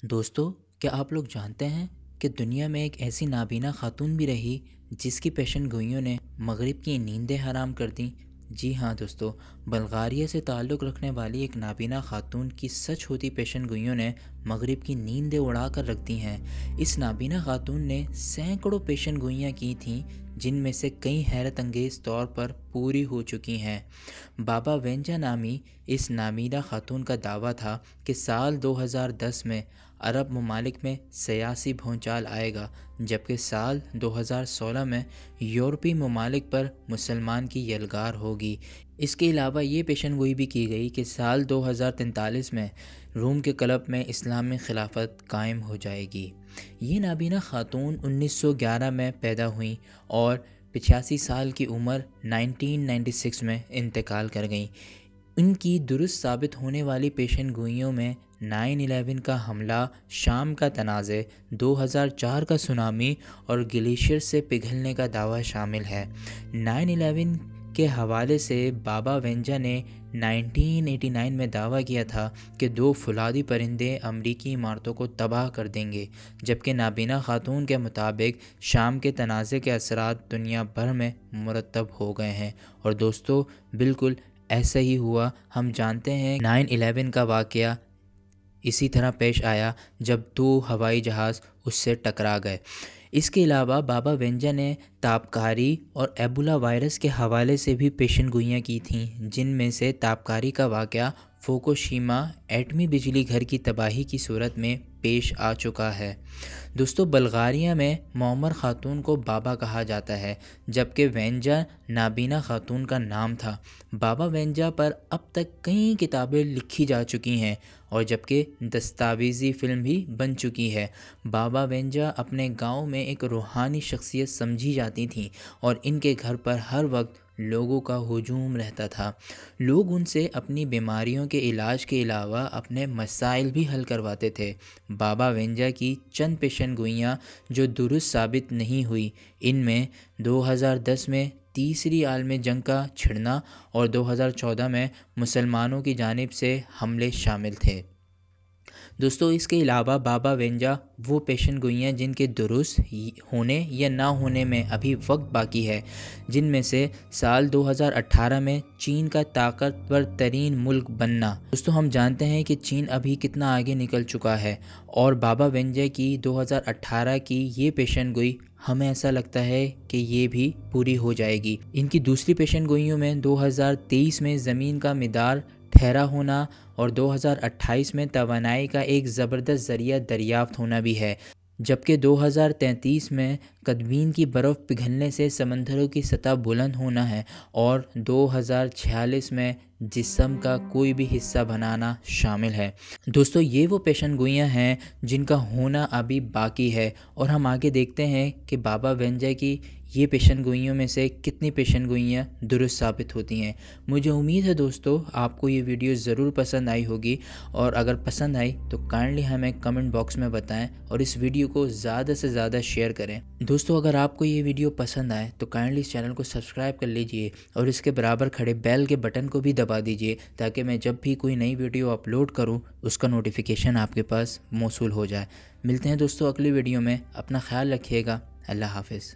دوستو، کیا آپ لوگ جانتے ہیں کہ دنیا میں ایک ایسی نابینا خاتون بھی رہی جس کی پیشن گوئیوں نے مغرب کی نیندیں حرام کر دیں؟ جی ہاں دوستو، بلغاریہ سے تعلق رکھنے والی ایک نابینا خاتون کی سچ ہوتی پیشن گوئیوں نے مغرب کی نیندیں اڑا کر رکھ دی ہیں۔ اس نابینا خاتون نے سینکڑوں پیشن گوئیاں کی تھیں، جن میں سے کئی حیرت انگیز طور پر پوری ہو چکی ہیں۔ بابا وینجا نامی اس نابینا خاتون کا دعویٰ تھا کہ سال 2010 میں عرب ممالک میں سیاسی بھونچال آئے گا، جبکہ سال 2016 میں یورپی ممالک پر مسلمان کی یلغار ہوگی۔ اس کے علاوہ یہ پیشن گوئی بھی کی گئی کہ سال 2043 میں روم کے کلب میں اسلامی خلافت قائم ہو جائے گی۔ یہ نابینا خاتون 1911 میں پیدا ہوئیں اور 85 سال کی عمر 1996 میں انتقال کر گئیں۔ ان کی درست ثابت ہونے والی پیشن گوئیوں میں 9/11 کا حملہ، شام کا تنازع، 2004 کا سونامی اور گلیشیئر سے پگھلنے کا دعویٰ شامل ہے۔ 9/11 کے حوالے سے بابا وینجا نے 1989 میں دعویٰ کیا تھا کہ 2 فولادی پرندے امریکی عمارتوں کو تباہ کر دیں گے، جبکہ نابینا خاتون کے مطابق شام کے تنازع کے اثرات دنیا بھر میں مرتب ہو گئے ہیں۔ اور دوستو، بالکل ایسا ہی ہوا۔ ہم جانتے ہیں 9/11 کا واقعہ اسی طرح پیش آیا جب 2 ہوائی جہاز اس سے ٹکرا گئے۔ اس کے علاوہ بابا وینجا نے تابکاری اور ایبولا وائرس کے حوالے سے بھی پیشن گوئیاں کی تھیں، جن میں سے تابکاری کا واقعہ فوکوشیما ایٹمی بجلی گھر کی تباہی کی صورت میں پیش آ چکا ہے۔ دوستو، بلغاریہ میں معمر خاتون کو بابا کہا جاتا ہے، جبکہ وینجا نابینا خاتون کا نام تھا۔ بابا وینجا پر اب تک کئی کتابیں لکھی جا چکی ہیں اور جبکہ دستاویزی فلم بھی بن چکی ہے۔ بابا وینجا اپنے گاؤں میں ایک روحانی شخصیت سمجھی جاتی تھیں اور ان کے گھر پر ہر وقت لوگوں کا ہجوم رہتا تھا۔ لوگ ان سے اپنی بیماریوں کے علاج کے علاوہ اپنے مسائل بھی حل کرواتے تھے۔ بابا وینجا کی چند پیشن گوئیاں جو درست ثابت نہیں ہوئی، ان میں 2010 میں تیسری عالمی جنگ کا چھڑنا اور 2014 میں مسلمانوں کی جانب سے حملے شامل تھے۔ دوستو، اس کے علاوہ بابا وینجا وہ پیشن گوئیاں جن کے درست ہونے یا نہ ہونے میں ابھی وقت باقی ہے، جن میں سے سال 2018 میں چین کا طاقتور ترین ملک بننا۔ دوستو، ہم جانتے ہیں کہ چین ابھی کتنا آگے نکل چکا ہے، اور بابا وینجا کی 2018 کی یہ پیشن گوئی ہمیں ایسا لگتا ہے کہ یہ بھی پوری ہو جائے گی۔ ان کی دوسری پیشن گوئیوں میں 2023 میں زمین کا مدار ٹھہرا ہونا اور 2028 میں توانائی کا ایک زبردست ذریعہ دریافت ہونا بھی ہے، جبکہ 2033 میں کدبین کی برف پگھلنے سے سمندروں کی سطح بلند ہونا ہے اور 2046 میں جسم کا کوئی بھی حصہ بنانا شامل ہے۔ دوستو، یہ وہ پیشن گوئیاں ہیں جن کا ہونا ابھی باقی ہے، اور ہم آگے دیکھتے ہیں کہ بابا وینجا کی یہ پیشن گوئیوں میں سے کتنی پیشن گوئیاں درست ثابت ہوتی ہیں۔ مجھے امید ہے دوستو آپ کو یہ ویڈیو ضرور پسند آئی ہوگی، اور اگر پسند آئی تو کائنڈلی ہمیں کمنٹ باکس میں بتائیں اور اس ویڈیو کو زیادہ سے زیادہ شیئر کریں۔ دوستو، اگر آپ کو یہ ویڈیو پسند آئے تو کائنڈلی اس چینل کو سبسکرائب کر لیجئے اور اس کے برابر کھڑے بیل کے بٹن کو بھی دبا دیجئے، تاکہ میں جب بھی کوئی نئی ویڈیو اپلوڈ کروں اس کا نوٹیفیکیشن آپ کے پاس موصول ہو جائے۔ ملتے ہیں دوستو اگلی ویڈیو میں، اپنا خیال رکھیے گا۔ اللہ حافظ۔